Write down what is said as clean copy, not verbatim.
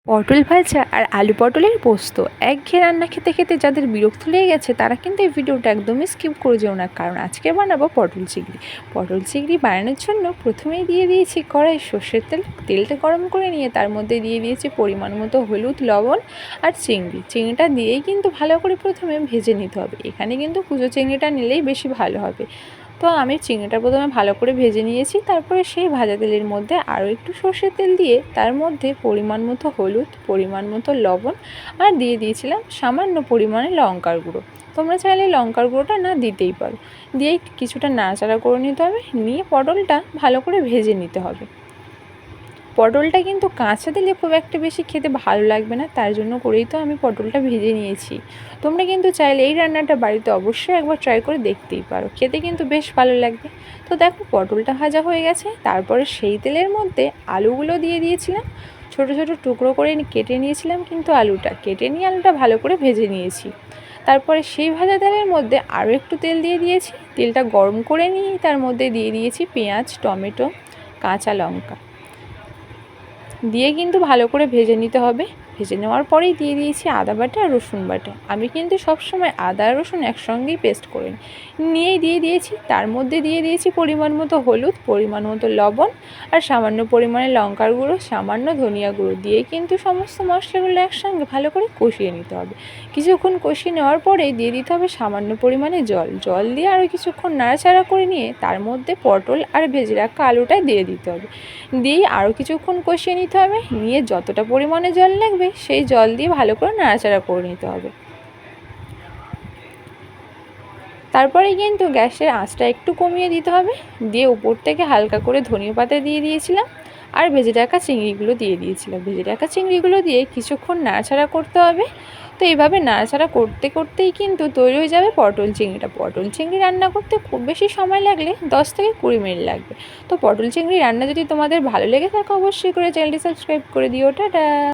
পটল ভাজা আর আলু পটলের পোস্ত একঘেয়ে রান্না খেতে খেতে যাদের বিরক্ত লেগে গেছে তারা কিন্তু এই ভিডিওটা একদমই স্কিপ করে যেও না, কারণ আজকে বানাবো পটল চিংড়ি। পটল চিংড়ি বানানোর জন্য প্রথমেই দিয়ে দিয়েছি কড়াই সর্ষের তেলটা গরম করে নিয়ে তার মধ্যে দিয়ে দিয়েছি পরিমাণ মতো হলুদ, লবণ আর চিংড়িটা দিয়েই কিন্তু ভালো করে প্রথমে ভেজে নিতে হবে। এখানে কিন্তু কুচো চিংড়িটা নিলেই বেশি ভালো হবে। তো আমি চিংড়িটা প্রথমে ভালো করে ভেজে নিয়েছি, তারপরে সেই ভাজা তেলের মধ্যে আরও একটু সর্ষের তেল দিয়ে তার মধ্যে পরিমাণ মতো হলুদ, পরিমাণ মতো লবণ আর দিয়ে দিয়েছিলাম সামান্য পরিমাণে লঙ্কার গুঁড়ো। তোমরা চাইলে লঙ্কার গুঁড়োটা না দিতেই পারো। দিয়ে কিছুটা নাড়াচাড়া করে নিতে হবে, নিয়ে পটলটা ভালো করে ভেজে নিতে হবে। পটলটা কিন্তু কাঁচা দিলে খুব একটা বেশি খেতে ভালো লাগবে না, তার জন্য করেই তো আমি পটলটা ভেজে নিয়েছি। তোমরা কিন্তু চাইলে এই রান্নাটা বাড়িতে অবশ্যই একবার ট্রাই করে দেখতেই পারো, খেতে কিন্তু বেশ ভালো লাগবে। তো দেখো পটলটা ভাজা হয়ে গেছে, তারপরে সেই তেলের মধ্যে আলুগুলো দিয়ে দিয়েছিলাম। ছোট ছোট টুকরো করে কেটে নিয়েছিলাম, কিন্তু আলুটা ভালো করে ভেজে নিয়েছি। তারপরে সেই ভাজা তেলের মধ্যে আরও একটু তেল দিয়ে দিয়েছি। তেলটা গরম করে নিয়ে তার মধ্যে দিয়ে দিয়েছি পেঁয়াজ, টমেটো, কাঁচা লঙ্কা দিয়ে কিন্তু ভালো করে ভেজে নিতে হবে। ভেজে নেওয়ার পরেই দিয়ে দিয়েছি আদা বাটা আর রসুন বাটা। আমি কিন্তু সবসময় আদা আর রসুন একসঙ্গেই পেস্ট করে নিয়েই দিয়ে দিয়েছি। তার মধ্যে দিয়ে দিয়েছি পরিমাণ মতো হলুদ, পরিমাণ মতো লবণ আর সামান্য পরিমাণে লঙ্কার গুঁড়ো, সামান্য ধনিয়া গুঁড়ো দিয়ে কিন্তু সমস্ত মশলাগুলো একসঙ্গে ভালো করে কষিয়ে নিতে হবে। কিছুক্ষণ কষিয়ে নেওয়ার পরেই দিয়ে দিতে হবে সামান্য পরিমাণে জল দিয়ে আরও কিছুক্ষণ নাড়াচাড়া করে নিয়ে তার মধ্যে পটল আর ভেজে রাখা আলুটা দিয়ে দিতে হবে। দিয়ে আরও কিছুক্ষণ কষিয়ে নিতে হবে, নিয়ে যতটা পরিমাণে জল লাগবে সেই জল দিয়ে ভালো করে নাড়াচাড়া করে নিতে হবে। তারপরে কিন্তু গ্যাসের আঁচটা একটু কমিয়ে দিতে হবে, দিয়ে উপর থেকে হালকা করে ধনিয়া পাতা দিয়ে দিয়েছিলাম আর ভেজে রাখা চিংড়িগুলো দিয়ে দিয়েছিলাম। ভেজে রাখা চিংড়িগুলো দিয়ে কিছুক্ষণ নাড়াচাড়া করতে হবে। তো এইভাবে নাড়াচাড়া করতে করতেই কিন্তু তৈরি হয়ে যাবে পটল চিংড়িটা। পটল চিংড়ি রান্না করতে খুব বেশি সময় লাগলে 10 থেকে 20 মিনিট লাগবে। তো পটল চিংড়ি রান্না যদি তোমাদের ভালো লেগে থাকে অবশ্যই করে চ্যানেলটি সাবস্ক্রাইব করে দিও। টাটা।